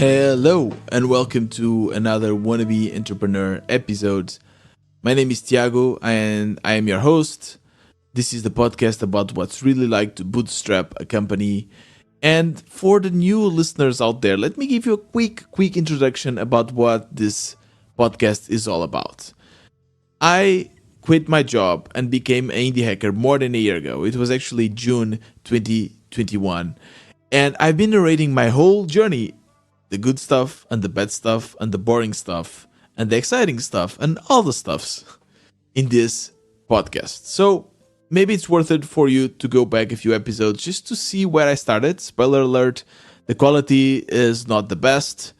Hello and welcome to another Wannabe Entrepreneur episode. My name is Tiago and I am your host. This is the podcast about what's really like to bootstrap a company. And for the new listeners out there, let me give you a quick introduction about what this podcast is all about. I quit my job and became an indie hacker more than a year ago. It was actually June 2021. And I've been narrating my whole journey, the good stuff and the bad stuff and the boring stuff and the exciting stuff and all the stuffs in this podcast. So maybe it's worth it for you to go back a few episodes just to see where I started. Spoiler alert, the quality is not the best,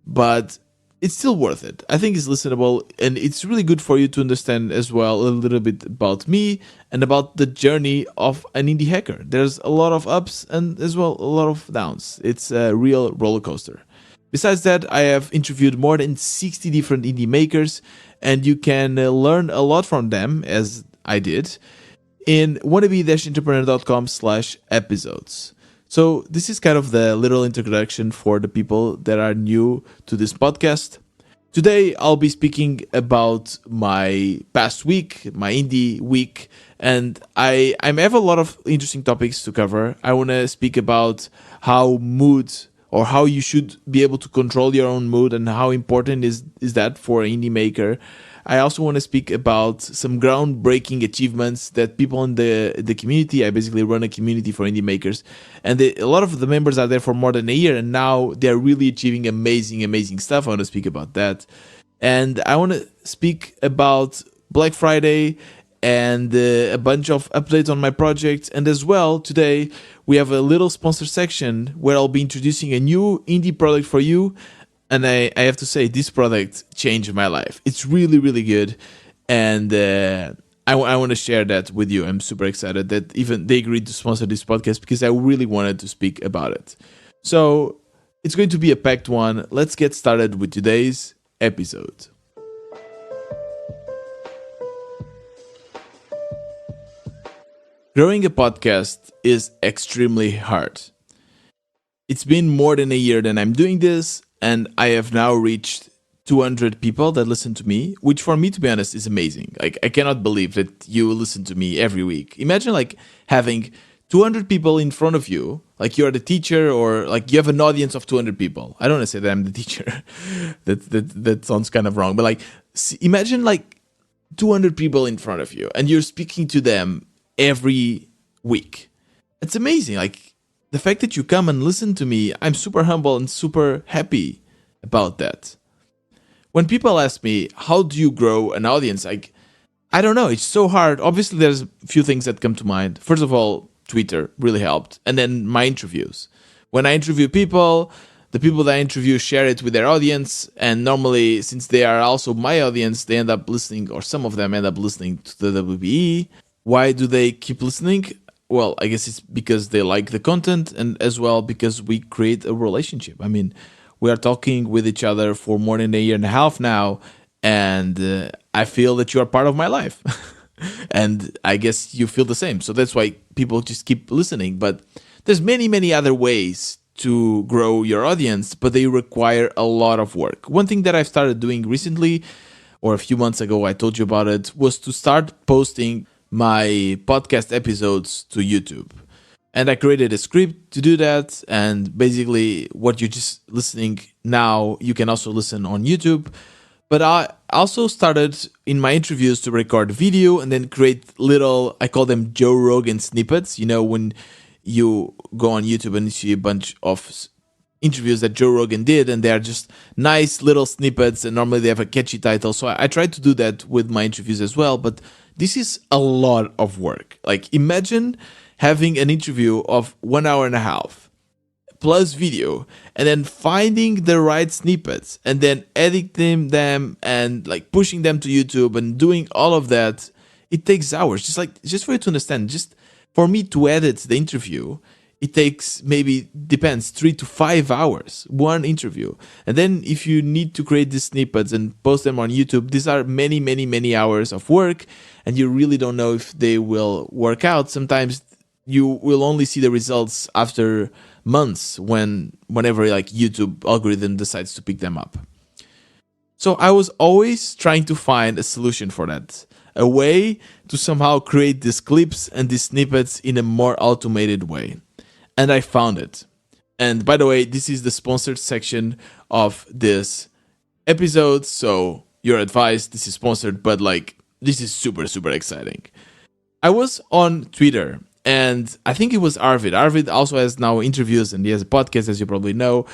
but it's still worth it. I think it's listenable and it's really good for you to understand as well a little bit about me and about the journey of an indie hacker. There's a lot of ups and as well a lot of downs. It's a real roller coaster. Besides that, I have interviewed more than 60 different indie makers and you can learn a lot from them as I did in wannabe-entrepreneur.com/episodes. So this is kind of the little introduction for the people that are new to this podcast. Today, I'll be speaking about my past week, my indie week, and I have a lot of interesting topics to cover. I want to speak about how mood or how you should be able to control your own mood and how important is that for an indie maker. I also want to speak about some groundbreaking achievements that people in the community. I basically run a community for indie makers, and a lot of the members are there for more than a year, and now they're really achieving amazing stuff. I want to speak about that, and I want to speak about Black Friday and a bunch of updates on my project. And as well, today we have a little sponsor section where I'll be introducing a new indie product for you. And I have to say, this product changed my life. It's really good. And I want to share that with you. I'm super excited that even they agreed to sponsor this podcast because I really wanted to speak about it. So it's going to be a packed one. Let's get started with today's episode. Growing a podcast is extremely hard. It's been more than a year that I'm doing this, and I have now reached 200 people that listen to me, which for me, to be honest, is amazing. Like, I cannot believe that you listen to me every week. Imagine like having 200 people in front of you, like you're the teacher or like you have an audience of 200 people. I don't want to say that I'm the teacher. that sounds kind of wrong. But like, imagine like 200 people in front of you and you're speaking to them every week. It's amazing. Like, the fact that you come and listen to me, I'm super humble and super happy about that. When people ask me, how do you grow an audience? Like, I don't know. It's so hard. Obviously, there's a few things that come to mind. First of all, Twitter really helped. And then my interviews. When I interview people, the people that I interview share it with their audience. And normally, since they are also my audience, they end up listening, or some of them end up listening to the WBE. Why do they keep listening? Well, I guess it's because they like the content and as well because we create a relationship. I mean, we are talking with each other for more than a year and a half now, and I feel that you are part of my life. And I guess you feel the same. So that's why people just keep listening. But there's many other ways to grow your audience, but they require a lot of work. One thing that I've started doing recently, or a few months ago, I told you about it, was to start posting my podcast episodes to YouTube. And I created a script to do that. And basically what you're just listening now, you can also listen on YouTube. But I also started in my interviews to record video and then create little, I call them Joe Rogan snippets. You know, when you go on YouTube and you see a bunch of interviews that Joe Rogan did and they are just nice little snippets and normally they have a catchy title. So I tried to do that with my interviews as well. But this is a lot of work. Like, imagine having an interview of 1 hour and a half plus video and then finding the right snippets and then editing them and like pushing them to YouTube and doing all of that. It takes hours. Just for you to understand, just for me to edit the interview, it takes maybe, depends, 3 to 5 hours, one interview. And then if you need to create these snippets and post them on YouTube, these are many hours of work and you really don't know if they will work out. Sometimes you will only see the results after months whenever like YouTube algorithm decides to pick them up. So I was always trying to find a solution for that, a way to somehow create these clips and these snippets in a more automated way. And I found it. And by the way, this is the sponsored section of this episode. So your advice, this is sponsored, but like this is super, super exciting. I was on Twitter and I think it was Arvid. Arvid also has now interviews and he has a podcast, as you probably know.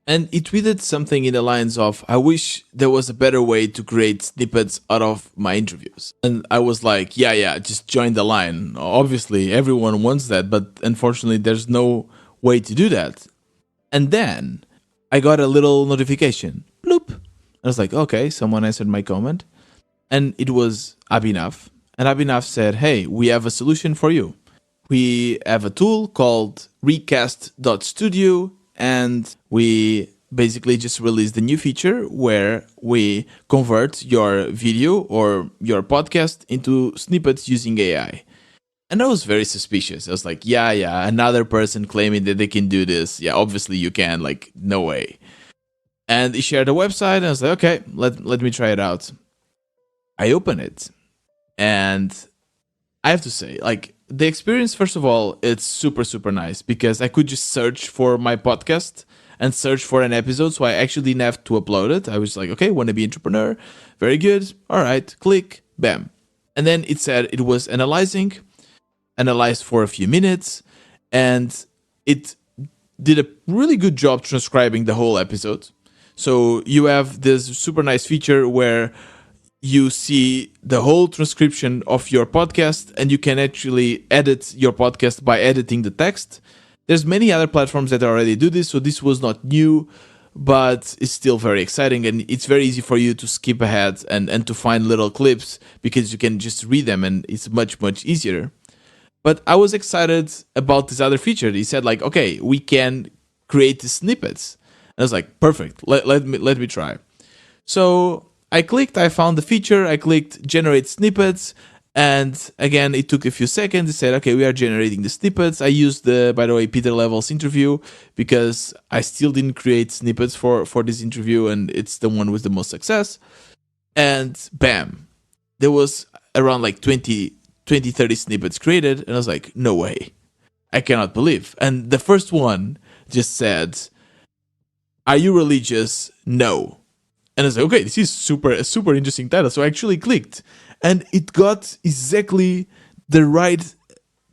And he tweeted something in the lines of, I wish there was a better way to create snippets out of my interviews. And I was like, yeah, just join the line. Obviously, everyone wants that, but unfortunately, there's no way to do that. And then I got a little notification. Bloop. I was like, okay, someone answered my comment. And it was Abhinav. And Abhinav said, hey, we have a solution for you. We have a tool called recast.studio. And we basically just released a new feature where we convert your video or your podcast into snippets using AI. And I was very suspicious. I was like, yeah, another person claiming that they can do this. Yeah, obviously you can. Like, no way. And he shared a website and I was like, okay, let me try it out. I open it. And I have to say, like, the experience, first of all, it's super, super nice because I could just search for my podcast and search for an episode. So I actually didn't have to upload it. I was like, okay, want to be entrepreneur. Very good. All right, click, bam. And then it said it was analyzed for a few minutes. And it did a really good job transcribing the whole episode. So you have this super nice feature where you see the whole transcription of your podcast and you can actually edit your podcast by editing the text. There's many other platforms that already do this, so this was not new, but it's still very exciting and it's very easy for you to skip ahead and to find little clips because you can just read them and it's much, much easier. But I was excited about this other feature. He said like, okay, we can create the snippets. And I was like, perfect, let me try. So I found the feature, I clicked generate snippets, and again, it took a few seconds. It said, okay, we are generating the snippets. I used by the way, Peter Level's interview because I still didn't create snippets for this interview, and it's the one with the most success. And bam, there was around like 30 snippets created, and I was like, no way, I cannot believe. And the first one just said, are you religious? No. And I was like, okay, this is a super interesting title. So I actually clicked and it got exactly the right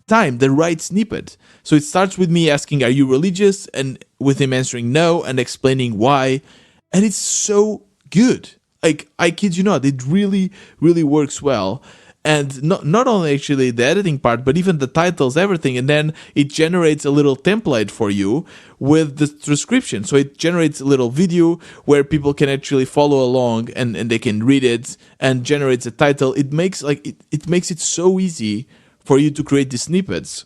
time, the right snippet. So it starts with me asking, are you religious? And with him answering no and explaining why. And it's so good. Like, I kid you not, it really, really works well. And not only actually the editing part, but even the titles, everything. And then it generates a little template for you with the transcription. So it generates a little video where people can actually follow along and they can read it and generates a title. It makes it makes it so easy for you to create these snippets.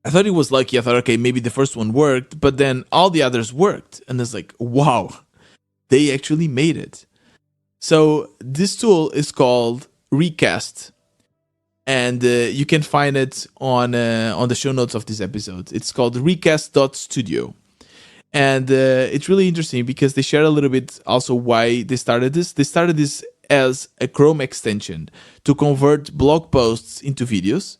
I thought it was lucky. I thought, okay, maybe the first one worked, but then all the others worked. And it's like, wow, they actually made it. So this tool is called Recast, and you can find it on the show notes of this episode. It's called recast.studio, and it's really interesting because they share a little bit also why they started this. They started this as a Chrome extension to convert blog posts into videos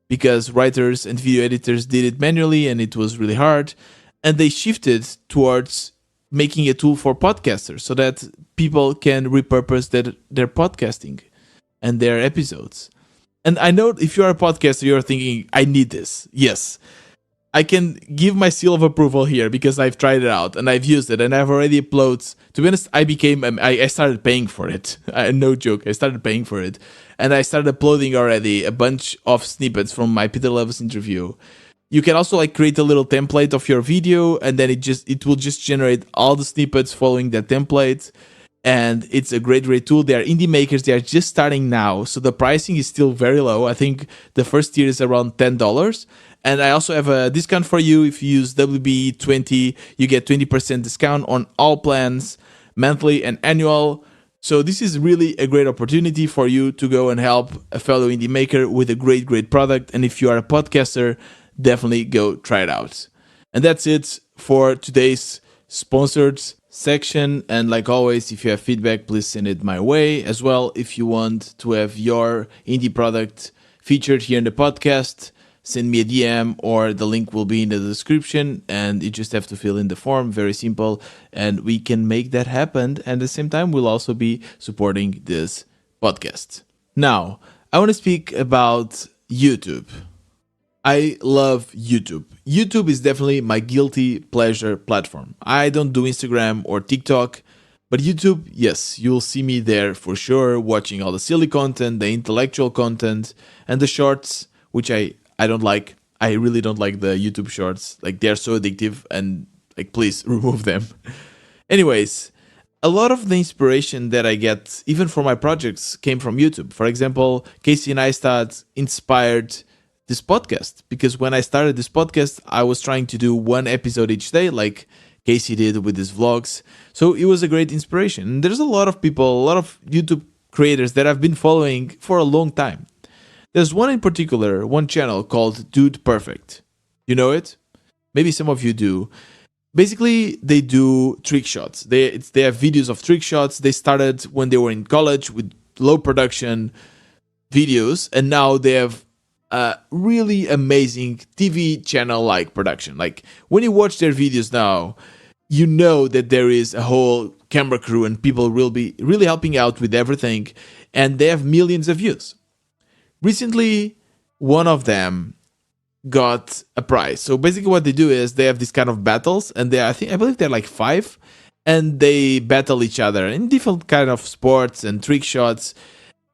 because writers and video editors did it manually and it was really hard, and they shifted towards making a tool for podcasters so that people can repurpose their podcasting and their episodes. And I know if you're a podcaster, you're thinking, I need this. Yes, I can give my seal of approval here because I've tried it out and I've used it and I've already uploaded. To be honest, I started paying for it. No joke, I started paying for it. And I started uploading already a bunch of snippets from my Peter Levis interview. You can also like create a little template of your video and then it will just generate all the snippets following that template. And it's a great tool. They are indie makers. They are just starting now. So the pricing is still very low. I think the first tier is around $10. And I also have a discount for you. If you use WB20, you get 20% discount on all plans, monthly and annual. So this is really a great opportunity for you to go and help a fellow indie maker with a great product. And if you are a podcaster, definitely go try it out. And that's it for today's sponsored section. And like always, if you have feedback, please send it my way. As well, if you want to have your indie product featured here in the podcast, send me a DM, or the link will be in the description, and you just have to fill in the form. Very simple, and we can make that happen. And at the same time, we'll also be supporting this podcast. Now, I want to speak about YouTube. I love YouTube. YouTube is definitely my guilty pleasure platform. I don't do Instagram or TikTok, but YouTube, yes, you'll see me there for sure, watching all the silly content, the intellectual content, and the shorts, which I don't like. I really don't like the YouTube shorts. Like, they're so addictive, and like, please remove them. Anyways, a lot of the inspiration that I get, even for my projects, came from YouTube. For example, Casey Neistat inspired this podcast, because when I started this podcast, I was trying to do one episode each day, like Casey did with his vlogs. So it was a great inspiration. And there's a lot of people, a lot of YouTube creators that I've been following for a long time. There's one in particular, one channel called Dude Perfect. You know it? Maybe some of you do. Basically, they do trick shots. They have videos of trick shots. They started when they were in college with low production videos, and now they have a really amazing TV channel-like production. Like, when you watch their videos now, you know that there is a whole camera crew and people will be really helping out with everything, and they have millions of views. Recently, one of them got a prize. So basically what they do is they have these kind of battles, and I believe they're like 5, and they battle each other in different kind of sports and trick shots.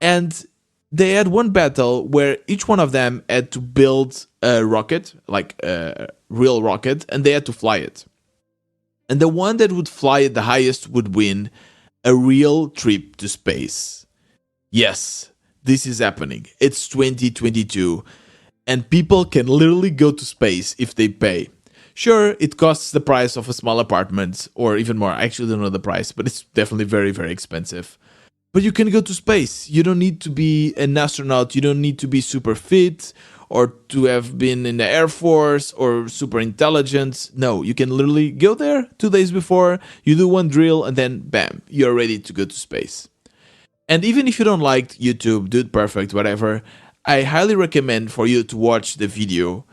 And they had one battle where each one of them had to build a rocket, like a real rocket, and they had to fly it. And the one that would fly it the highest would win a real trip to space. Yes, this is happening. It's 2022, and people can literally go to space if they pay. Sure, it costs the price of a small apartment, or even more. I actually don't know the price, but it's definitely very, very expensive. But you can go to space. You don't need to be an astronaut. You don't need to be super fit or to have been in the Air Force or super intelligent. No, you can literally go there 2 days before, you do one drill, and then bam, you're ready to go to space. And even if you don't like YouTube, Dude Perfect, whatever, I highly recommend for you to watch the video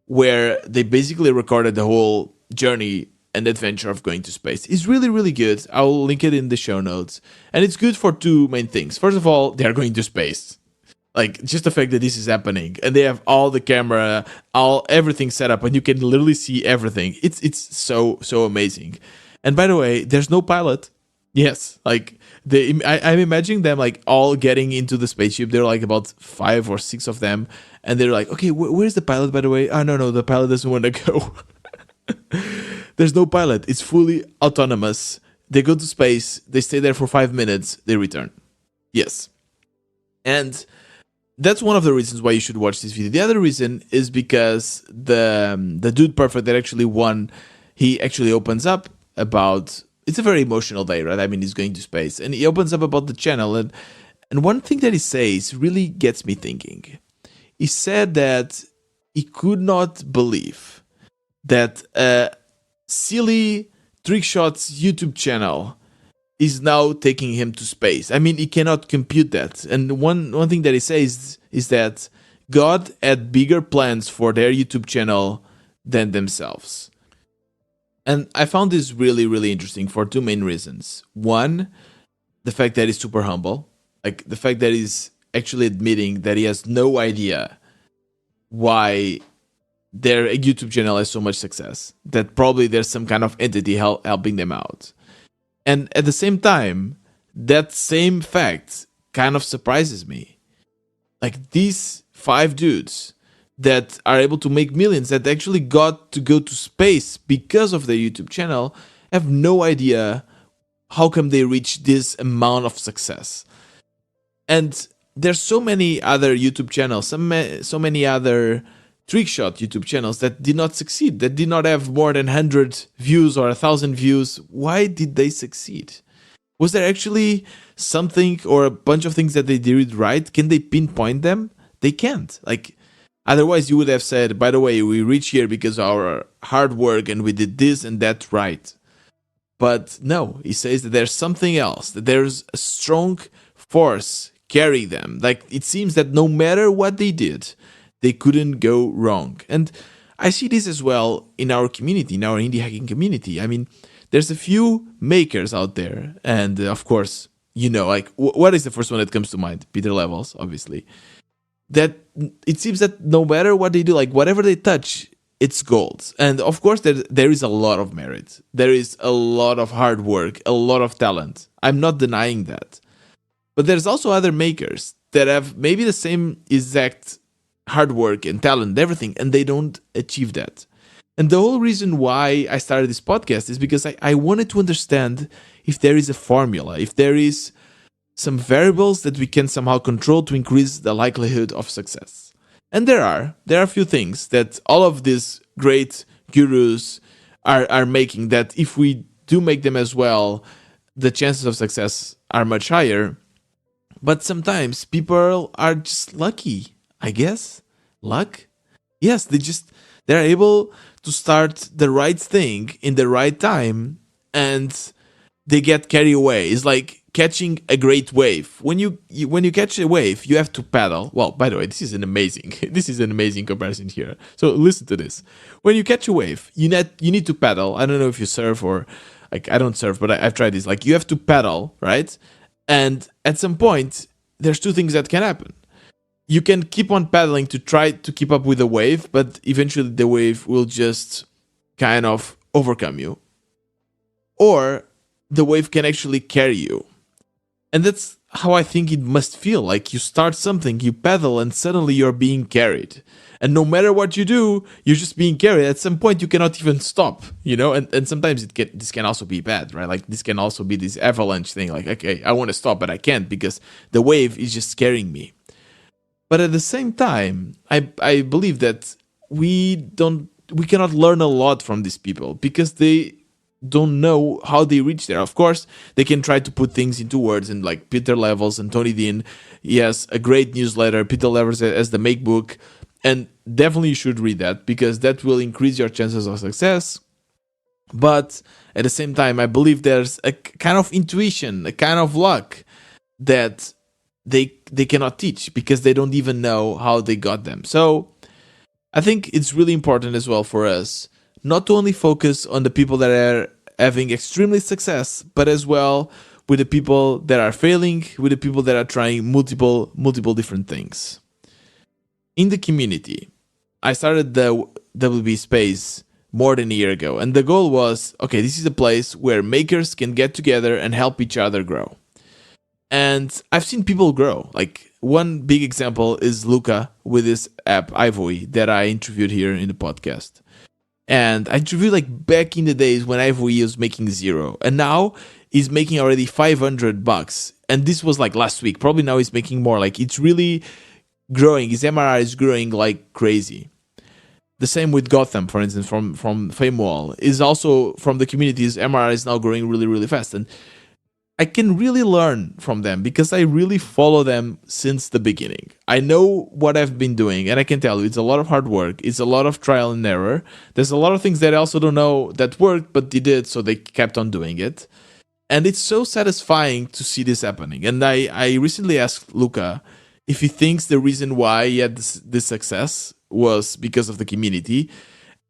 where they basically recorded the whole journey and adventure of going to space. It's really, really good. I'll link it in the show notes. And it's good for two main things. First of all, they're going to space. Like, just the fact that this is happening, and they have all the camera, everything set up, and you can literally see everything. It's so amazing. And by the way, there's no pilot. Yes, like I'm imagining them like all getting into the spaceship. There are like about 5 or 6 of them, and they're like, okay, where's the pilot, by the way? Oh, no, the pilot doesn't want to go. There's no pilot. It's fully autonomous. They go to space. They stay there for 5 minutes. They return. Yes. And that's one of the reasons why you should watch this video. The other reason is because the Dude Perfect that actually won, he actually opens up about... It's a very emotional day, right? I mean, he's going to space. And he opens up about the channel. And one thing that he says really gets me thinking. He said that he could not believe that a silly trick shots YouTube channel is now taking him to space. I mean, he cannot compute that. And one thing that he says is that God had bigger plans for their YouTube channel than themselves. And I found this really, really interesting for 2 main reasons. One, the fact that he's super humble. Like, the fact that he's actually admitting that he has no idea why their YouTube channel has so much success. That probably there's some kind of entity helping them out. And at the same time, that same fact kind of surprises me. Like, these 5 dudes that are able to make millions, that actually got to go to space because of their YouTube channel, have no idea how come they reach this amount of success. And there's so many other YouTube channels, so many other trick shot YouTube channels that did not succeed, that did not have more than 100 views or 1,000 views. Why did they succeed? Was there actually something or a bunch of things that they did right? Can they pinpoint them? They can't. Like, Otherwise, you would have said, by the way, we reached here because of our hard work and we did this and that right. But no, he says that there's something else, that there's a strong force carrying them. Like it seems that no matter what they did, they couldn't go wrong. And I see this as well in our community, in our indie hacking community. I mean, there's a few makers out there, and of course, like what is the first one that comes to mind? Peter Levels, obviously. That it seems that no matter what they do, like whatever they touch, it's gold. And of course, there is a lot of merit. There is a lot of hard work, a lot of talent. I'm not denying that. But there's also other makers that have maybe the same exact hard work and talent and everything, and they don't achieve that. And the whole reason why I started this podcast is because I wanted to understand if there is a formula, if there is some variables that we can somehow control to increase the likelihood of success. And there are a few things that all of these great gurus are making, that if we do make them as well, the chances of success are much higher. But sometimes people are just lucky, I guess. Luck? Yes, they're able to start the right thing in the right time, and they get carried away. It's like catching a great wave. When you catch a wave, you have to paddle. Well, by the way, this is an amazing comparison here. So listen to this. When you catch a wave, you need to paddle. I don't know if you surf or like I don't surf, but I've tried this. Like you have to paddle, right? And at some point, there's two things that can happen. You can keep on paddling to try to keep up with the wave, but eventually the wave will just kind of overcome you. Or the wave can actually carry you. And that's how I think it must feel. Like you start something, you paddle, and suddenly you're being carried. And no matter what you do, you're just being carried. At some point, you cannot even stop, And sometimes this can also be bad, right? Like this can also be this avalanche thing. Like, okay, I want to stop, but I can't because the wave is just carrying me. But at the same time, I believe that we cannot learn a lot from these people because they don't know how they reach there. Of course, they can try to put things into words, and like Peter Levels and Tony Dean, he has a great newsletter. Peter Levels has the Make Book, and definitely you should read that because that will increase your chances of success. But at the same time, I believe there's a kind of intuition, a kind of luck that they cannot teach because they don't even know how they got them. So I think it's really important as well for us not to only focus on the people that are having extremely success, but as well with the people that are failing, with the people that are trying multiple different things. In the community, I started the WB Space more than a year ago, and the goal was, okay, this is a place where makers can get together and help each other grow. And I've seen people grow. Like one big example is Luca with his app Ivory that I interviewed here in the podcast. And I interviewed like back in the days when Ivory was making zero, and now he's making already $500. And this was like last week. Probably now he's making more. Like it's really growing. His MRR is growing like crazy. The same with Gotham, for instance, from FameWall is also from the communities. MRR is now growing really, really fast, and I can really learn from them because I really follow them since the beginning. I know what I've been doing, and I can tell you it's a lot of hard work. It's a lot of trial and error. There's a lot of things that I also don't know that worked, but they did, so they kept on doing it. And it's so satisfying to see this happening. And I recently asked Luca if he thinks the reason why he had this success was because of the community.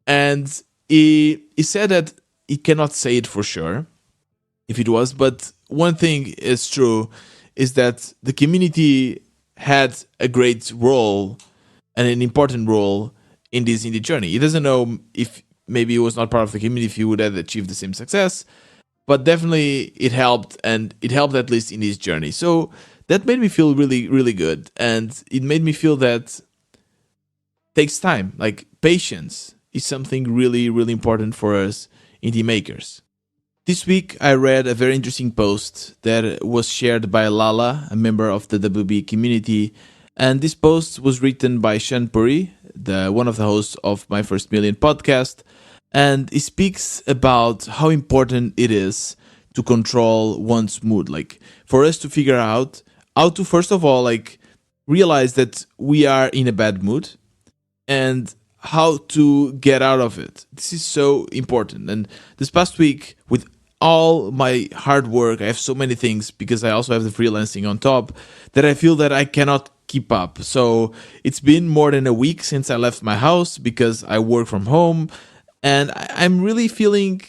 And he said that he cannot say it for sure if it was, but one thing is true is that the community had a great role and an important role in this indie journey. He doesn't know if maybe he was not part of the community if he would have achieved the same success, but definitely it helped, and it helped at least in his journey. So that made me feel really, really good, and it made me feel that it takes time. Like patience is something really, really important for us indie makers. This week, I read a very interesting post that was shared by Lala, a member of the WB community. And this post was written by Sean Puri, one of the hosts of My First Million podcast. And he speaks about how important it is to control one's mood. Like for us to figure out how to, first of all, like realize that we are in a bad mood. and how to get out of it. This is so important. And this past week, with all my hard work, I have so many things because I also have the freelancing on top that I feel that I cannot keep up. So it's been more than a week since I left my house because I work from home, and I'm really feeling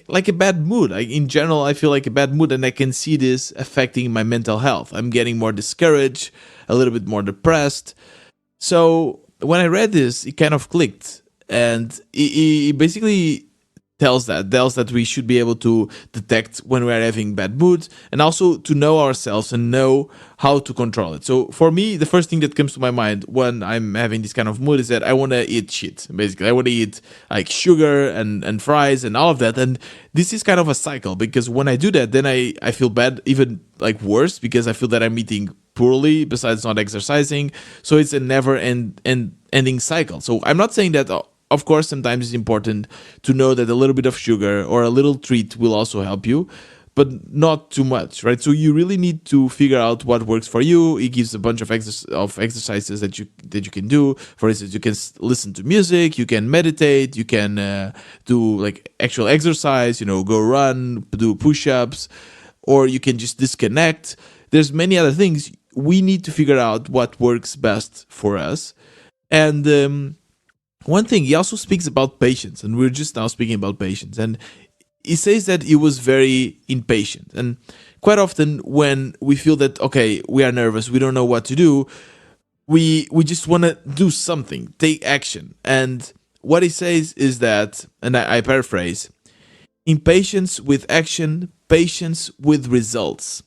like a bad mood. Like in general, I feel like a bad mood, and I can see this affecting my mental health. I'm getting more discouraged, a little bit more depressed. So when I read this, it kind of clicked, and it basically tells that we should be able to detect when we are having bad moods, and also to know ourselves and know how to control it. So for me, the first thing that comes to my mind when I'm having this kind of mood is that I want to eat shit. Basically, I want to eat like sugar and fries and all of that. And this is kind of a cycle, because when I do that, then I feel bad, even like worse, because I feel that I'm eating poorly besides not exercising. So it's a ending cycle. So I'm not saying that, of course, sometimes it's important to know that a little bit of sugar or a little treat will also help you, but not too much, right? So you really need to figure out what works for you. It gives a bunch of exercises that you can do. For instance, you can listen to music, you can meditate, you can do like actual exercise, go run, do push-ups, or you can just disconnect. There's many other things. We need to figure out what works best for us. And one thing, he also speaks about patience, and we're just now speaking about patience. And he says that he was very impatient. And quite often, when we feel that, okay, we are nervous, we don't know what to do, we just want to do something, take action. And what he says is that, and I paraphrase, impatience with action, patience with results.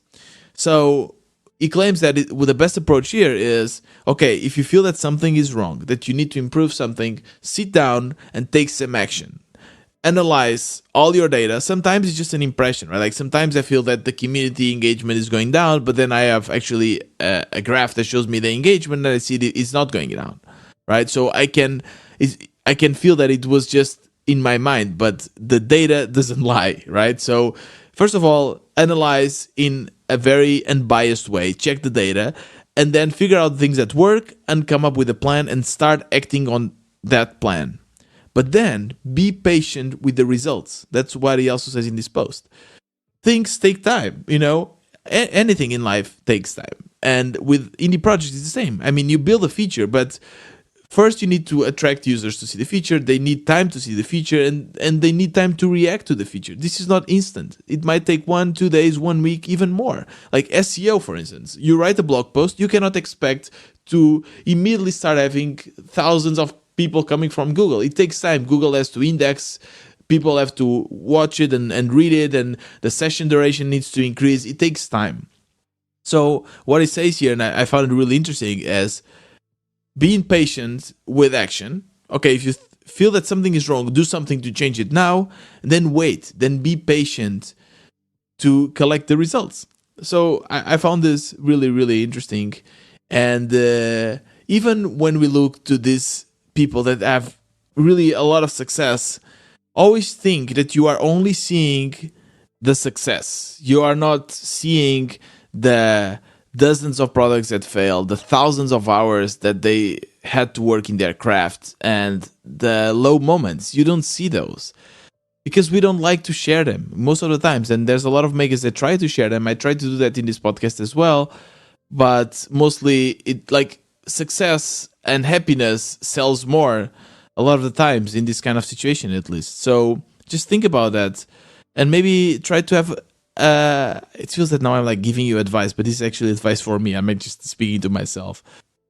So he claims that the best approach here is, okay, if you feel that something is wrong, that you need to improve something, sit down and take some action. Analyze all your data. Sometimes it's just an impression, right? Like sometimes I feel that the community engagement is going down, but then I have actually a graph that shows me the engagement, and I see that it's not going down, right? So I can feel that it was just in my mind, but the data doesn't lie, right? So first of all, analyze in a very unbiased way, check the data, and then figure out things that work and come up with a plan and start acting on that plan. But then be patient with the results. That's what he also says in this post. Things take time, anything in life takes time. And with indie projects, it's the same. I mean, you build a feature, but first you need to attract users to see the feature. They need time to see the feature, and they need time to react to the feature. This is not instant. It might take 1-2 days, 1 week, even more. Like SEO, for instance. You write a blog post, you cannot expect to immediately start having thousands of people coming from Google. It takes time. Google has to index, people have to watch it and read it, and the session duration needs to increase. It takes time. So what it says here, and I found it really interesting, is being patient with action. Okay, if you feel that something is wrong, do something to change it now, and then wait. Then be patient to collect the results. So I found this really, really interesting. And even when we look to these people that have really a lot of success, always think that you are only seeing the success. You are not seeing the dozens of products that failed, the thousands of hours that they had to work in their craft, and the low moments. You don't see those because we don't like to share them most of the times. And there's a lot of makers that try to share them. I try to do that in this podcast as well, but mostly it like success and happiness sells more a lot of the times in this kind of situation, at least. So just think about that, and maybe try to have it feels that now I'm like giving you advice, but this is actually advice for me. I'm just speaking to myself.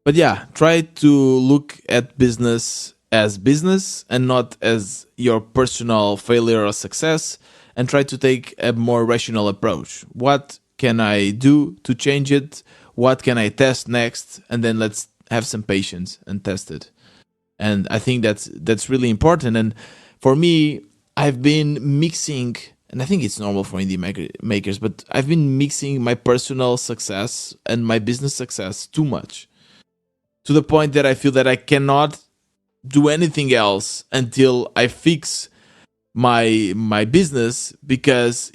But yeah, try to look at business as business and not as your personal failure or success, and try to take a more rational approach. What can I do to change it? What can I test next? And then let's have some patience and test it. And I think that's really important. And for me, I've been mixing, and I think it's normal for indie makers, but I've been mixing my personal success and my business success too much, to the point that I feel that I cannot do anything else until I fix my business, because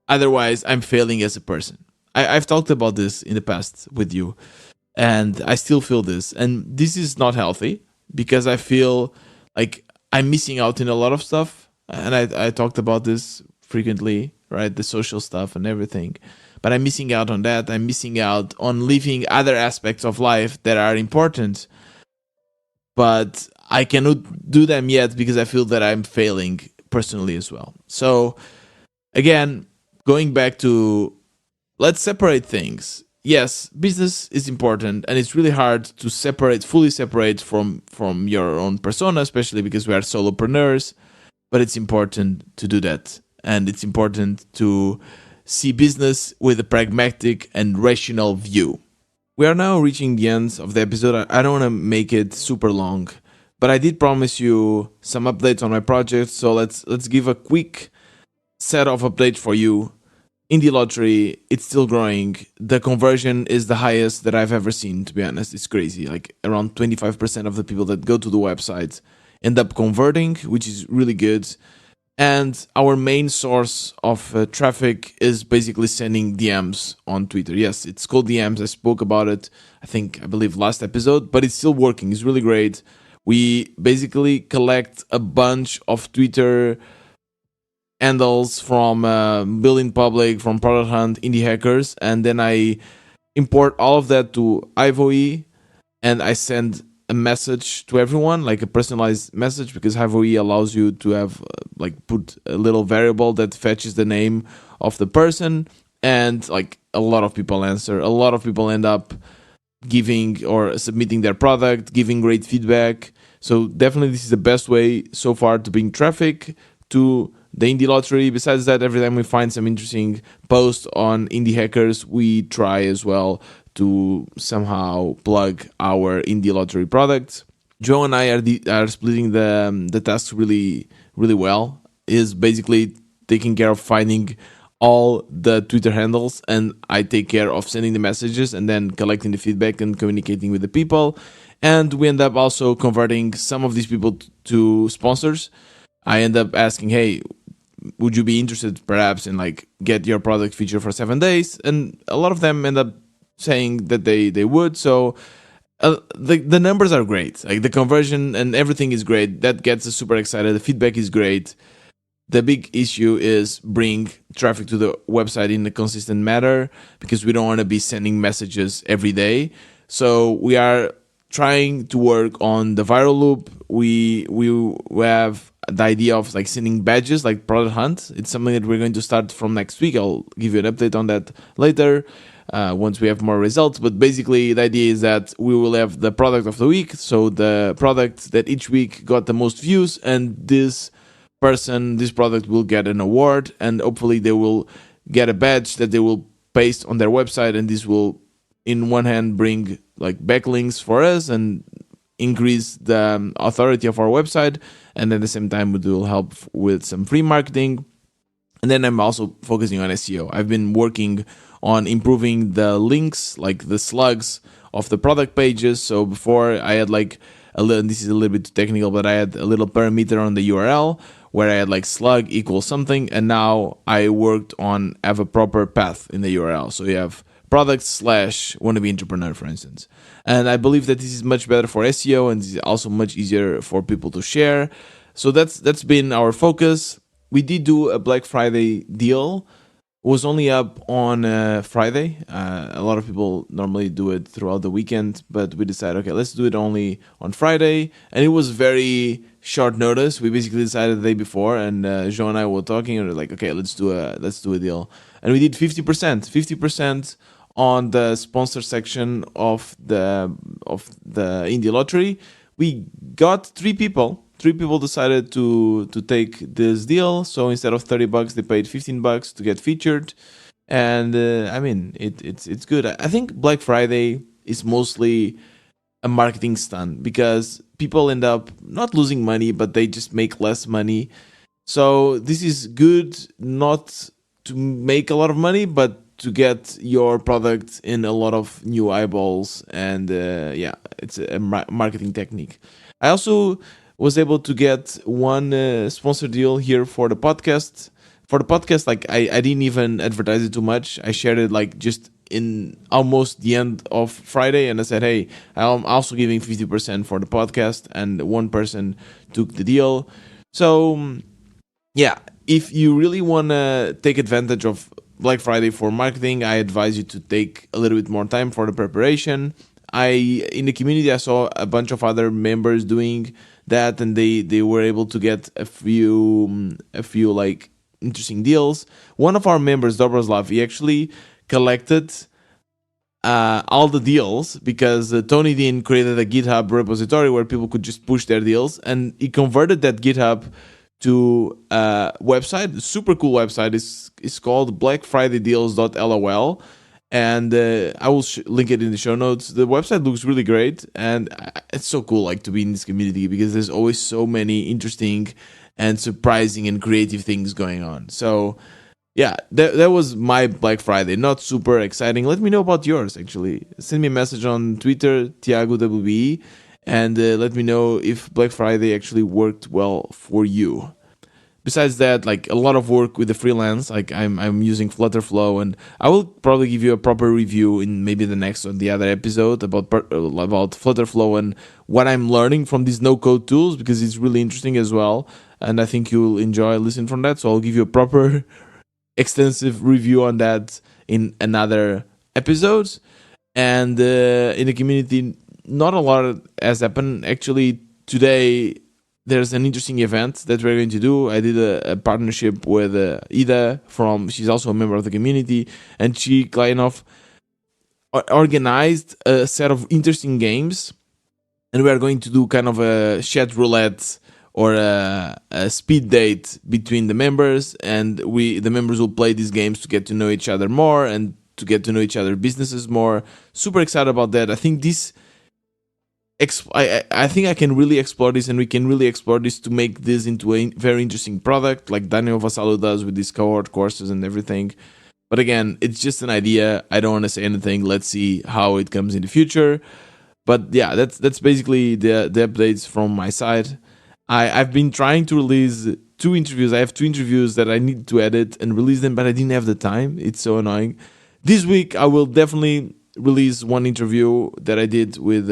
otherwise I'm failing as a person. I've talked about this in the past with you, and I still feel this, and this is not healthy. because I feel like I'm missing out in a lot of stuff. And I talked about this frequently, right? The social stuff and everything. But I'm missing out on that. I'm missing out on living other aspects of life that are important. But I cannot do them yet because I feel that I'm failing personally as well. So, again, going back to, let's separate things. Yes, business is important, and it's really hard to fully separate from your own persona, especially because we are solopreneurs. But it's important to do that, and it's important to see business with a pragmatic and rational view. We are now reaching the end of the episode. I don't want to make it super long, but I did promise you some updates on my project, so let's give a quick set of updates for you. Indie Lottery, it's still growing. The conversion is the highest that I've ever seen, to be honest. It's crazy. Like around 25% of the people that go to the website end up converting, which is really good. And our main source of traffic is basically sending DMs on Twitter. Yes, it's called DMs. I spoke about it, I believe last episode, but it's still working. It's really great. We basically collect a bunch of Twitter handles from Building Public, from Product Hunt, Indie Hackers, and then I import all of that to Ivoe, and I send a message to everyone, like a personalized message, because Ivoe allows you to have put a little variable that fetches the name of the person, and like a lot of people answer. A lot of people end up giving or submitting their product, giving great feedback. So definitely this is the best way so far to bring traffic to the Indie Lottery. Besides that, every time we find some interesting post on Indie Hackers, we try as well to somehow plug our Indie Lottery products. Joe and I are splitting the tasks really well. Is basically taking care of finding all the Twitter handles, and I take care of sending the messages and then collecting the feedback and communicating with the people. And we end up also converting some of these people to sponsors. I end up asking, hey, would you be interested perhaps in get your product featured for 7 days? And a lot of them end up saying that they would. So the numbers are great. Like the conversion and everything is great. That gets us super excited. The feedback is great. The big issue is bring traffic to the website in a consistent manner, because we don't want to be sending messages every day. So we are trying to work on the viral loop. We have the idea of sending badges like Product Hunt. It's something that we're going to start from next week. I'll give you an update on that later once we have more results. But basically the idea is that we will have the product of the week. So the product that each week got the most views, and this product will get an award, and hopefully they will get a badge that they will paste on their website, and this will in one hand bring backlinks for us and increase the authority of our website, and at the same time it will help with some free marketing. And then I'm also focusing on SEO. I've been working on improving the links, like the slugs of the product pages. So before I had this is a little bit too technical, but I had a little parameter on the URL where I had slug equals something, and now I worked on have a proper path in the URL. So you have product / wannabe entrepreneur, for instance. And I believe that this is much better for SEO, and this is also much easier for people to share. So that's been our focus. We did do a Black Friday deal. It was only up on Friday. A lot of people normally do it throughout the weekend, but we decided, okay, let's do it only on Friday. And it was very short notice. We basically decided the day before, and Joe and I were talking, and we were like, okay, let's do a deal. And we did 50% on the sponsor section of the Indie Lottery. We got three people. Three people decided to take this deal. So instead of $30, they paid $15 to get featured. And it's good. I think Black Friday is mostly a marketing stunt, because people end up not losing money, but they just make less money. So this is good, not to make a lot of money, but to get your product in a lot of new eyeballs. And it's a marketing technique. I also was able to get one sponsor deal here for the podcast. For the podcast, I didn't even advertise it too much. I shared it just in almost the end of Friday, and I said, hey, I'm also giving 50% for the podcast, and one person took the deal. So yeah, if you really want to take advantage of Black Friday for marketing, I advise you to take a little bit more time for the preparation. In the community, I saw a bunch of other members doing that, and they were able to get a few like interesting deals. One of our members, Dobroslav, he actually collected all the deals because Tony Dean created a GitHub repository where people could just push their deals, and he converted that GitHub to a website, super cool website. It's called blackfridaydeals.lol, and I will link it in the show notes. The website looks really great, and it's so cool like to be in this community because there's always so many interesting and surprising and creative things going on. So yeah, that was my Black Friday. Not super exciting. Let me know about yours, actually. Send me a message on Twitter, TiagoWB, and let me know if Black Friday actually worked well for you. Besides that, like a lot of work with the freelance, like I'm using Flutterflow, and I will probably give you a proper review in maybe the next or the other episode about Flutterflow and what I'm learning from these no-code tools, because it's really interesting as well, and I think you'll enjoy listening from that. So I'll give you a proper extensive review on that in another episode. And in the community, not a lot has happened. Actually, today there's an interesting event that we're going to do. I did a partnership with Ida she's also a member of the community, and she kind of organized a set of interesting games, and we are going to do kind of a chat roulette or a speed date between the members, and the members will play these games to get to know each other more and to get to know each other businesses more. Super excited about that. I think I think I can really explore this, and we can really explore this to make this into a very interesting product, like Daniel Vassallo does with these cohort courses and everything. But again, it's just an idea. I don't want to say anything. Let's see how it comes in the future. But yeah, that's basically the updates from my side. I've been trying to release 2 interviews. I have 2 interviews that I need to edit and release them, but I didn't have the time. It's so annoying. This week, I will definitely release one interview that I did with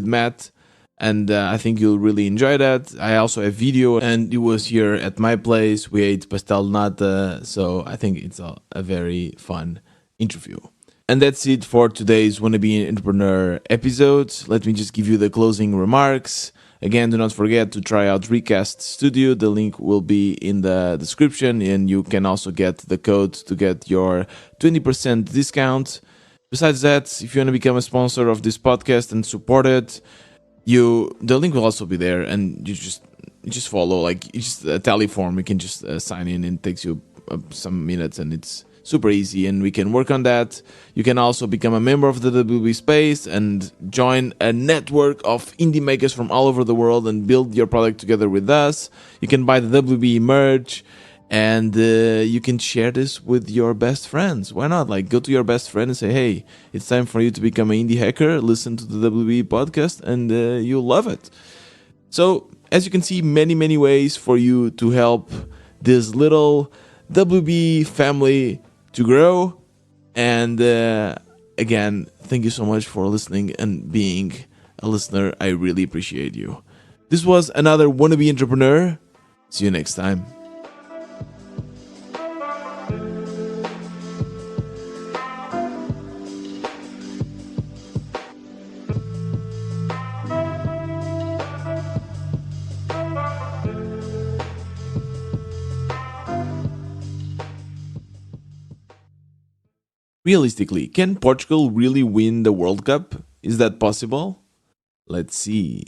Matt, and I think you'll really enjoy that. I also have video, and it was here at my place. We ate pastel nata, so I think it's a very fun interview. And that's it for today's Wannabe Entrepreneur episode. Let me just give you the closing remarks. Again, do not forget to try out Recast Studio. The link will be in the description, and you can also get the code to get your 20% discount. Besides that, if you want to become a sponsor of this podcast and support it, the link will also be there, and you just follow, like it's just a tally form. You can just sign in, and it takes you some minutes, and it's super easy, and we can work on that. You can also become a member of the WB Space and join a network of indie makers from all over the world and build your product together with us. You can buy the WB merch, and you can share this with your best friends. Why not? Like, go to your best friend and say, hey, it's time for you to become an indie hacker. Listen to the WB podcast, and you'll love it. So, as you can see, many ways for you to help this little WB family to grow. And again, thank you so much for listening and being a listener. I really appreciate you. This was another Wannabe Entrepreneur. See you next time. Realistically, can Portugal really win the World Cup? Is that possible? Let's see.